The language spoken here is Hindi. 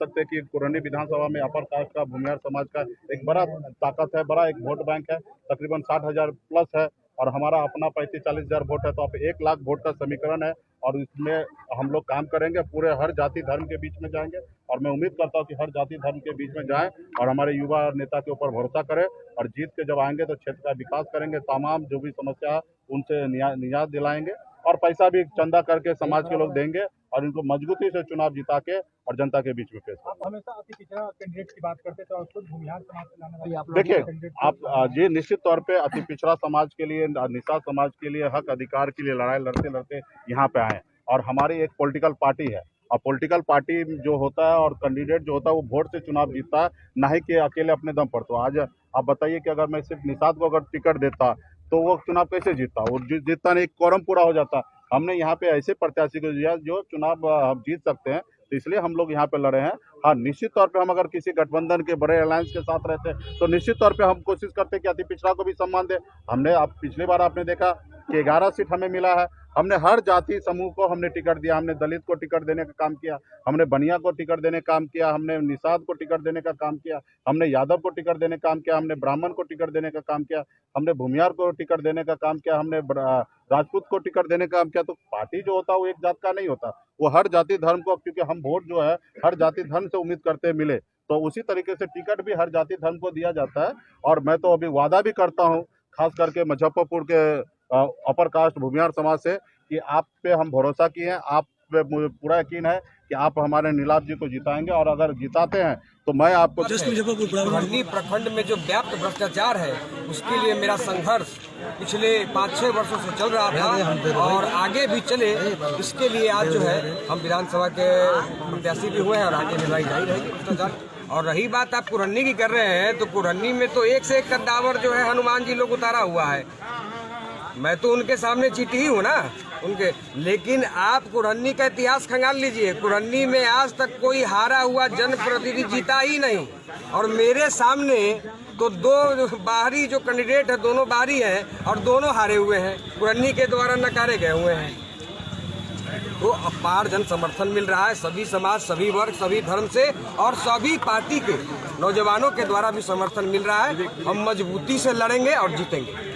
सकते हैं कि कुरनी विधानसभा में अपर कास्ट का भूमिहार समाज का एक बड़ा ताकत है, बड़ा एक वोट बैंक है, तकरीबन 60,000 प्लस है और हमारा अपना 35-40 हजार वोट है। तो आप 1 लाख वोट का समीकरण है और इसमें हम लोग काम करेंगे, पूरे हर जाति धर्म के बीच में जाएंगे और मैं उम्मीद करता हूँ कि हर जाति धर्म के बीच में जाएं और हमारे युवा नेता के ऊपर भरोसा करें और जीत के जब आएंगे तो क्षेत्र का विकास करेंगे, तमाम जो भी समस्या है उनसे निजात दिलाएंगे और पैसा भी चंदा करके समाज के लोग देंगे और इनको मजबूती से चुनाव जिता के और जनता के बीच में पेश करें। आप हमेशा अति पिछड़ा कैंडिडेट की बात करते थे और खुद भूमिहार समाज से लाने वाले देखिए, आप ये निश्चित तौर पे अति पिछड़ा समाज के लिए, निषाद समाज के लिए, हक अधिकार के लिए लड़ाई लड़ते लड़ते यहाँ पे आए और हमारी एक पॉलिटिकल पार्टी है और पॉलिटिकल पार्टी जो होता है और कैंडिडेट जो होता है वो वोट से चुनाव जीतता है, ना ही कि अकेले अपने दम पर। तो आज आप बताइए कि अगर मैं सिर्फ निषाद को अगर टिकट देता तो वो चुनाव कैसे जीतता? वो जीतता नहीं, क्वारम पूरा हो जाता। हमने यहाँ पे ऐसे प्रत्याशी को दिया जो चुनाव जीत सकते हैं, तो इसलिए हम लोग यहाँ पे लड़े हैं। हाँ, निश्चित तौर पे हम अगर किसी गठबंधन के बड़े अलायंस के साथ रहते हैं तो निश्चित तौर पे हम कोशिश करते हैं कि अति पिछड़ा को भी सम्मान दे। हमने पिछली बार आपने देखा कि 11 सीट हमें मिला है। हमने हर जाति समूह को हमने टिकट दिया, हमने दलित को टिकट देने का काम किया, हमने बनिया को टिकट देने का काम किया, हमने निषाद को टिकट देने का काम किया, हमने यादव को टिकट देने का काम किया, हमने ब्राह्मण को टिकट देने का काम किया, हमने भूमिहार को टिकट देने का काम किया, हमने राजपूत को टिकट देने का काम किया। तो पार्टी जो होता है वो एक जात का नहीं होता, वो हर जाति धर्म को, क्योंकि हम वोट जो है हर जाति धर्म से उम्मीद करते हैं मिले, तो उसी तरीके से टिकट भी हर जाति धर्म को दिया जाता है। और मैं तो अभी वादा भी करता हूँ खास करके मुजफ्फरपुर के अपर कास्ट भूमिहार समाज से कि आप पे हम भरोसा किए हैं, आप पे मुझे पूरा यकीन है कि आप हमारे नीलाभ जी को जिताएंगे और अगर जिताते हैं तो मैं आपको कुरनी प्रखंड में जो व्याप्त भ्रष्टाचार है उसके लिए मेरा संघर्ष पिछले 5-6 वर्षों से चल रहा था और आगे भी चले, इसके लिए आज जो है हम विधानसभा के प्रत्याशी भी हुए हैं और आगे लड़ाई जारी रहेगी भ्रष्टाचार। और रही बात आप कुरनी की कर रहे हैं, तो कुरनी में तो एक से एक कद्दावर जो है हनुमान जी लोग उतारा हुआ है। मैं तो उनके सामने चीटी ही हूँ ना उनके, लेकिन आप कुरनी का इतिहास खंगाल लीजिए, कुरनी में आज तक कोई हारा हुआ जनप्रतिनिधि जीता ही नहीं। और मेरे सामने तो दो बाहरी जो कैंडिडेट है, दोनों बाहरी हैं और दोनों हारे हुए हैं, कुरनी के द्वारा नकारे गए हुए हैं। तो अपार जन समर्थन मिल रहा है, सभी समाज, सभी वर्ग, सभी धर्म से और सभी पार्टी के नौजवानों के द्वारा भी समर्थन मिल रहा है। हम मजबूती से लड़ेंगे और जीतेंगे।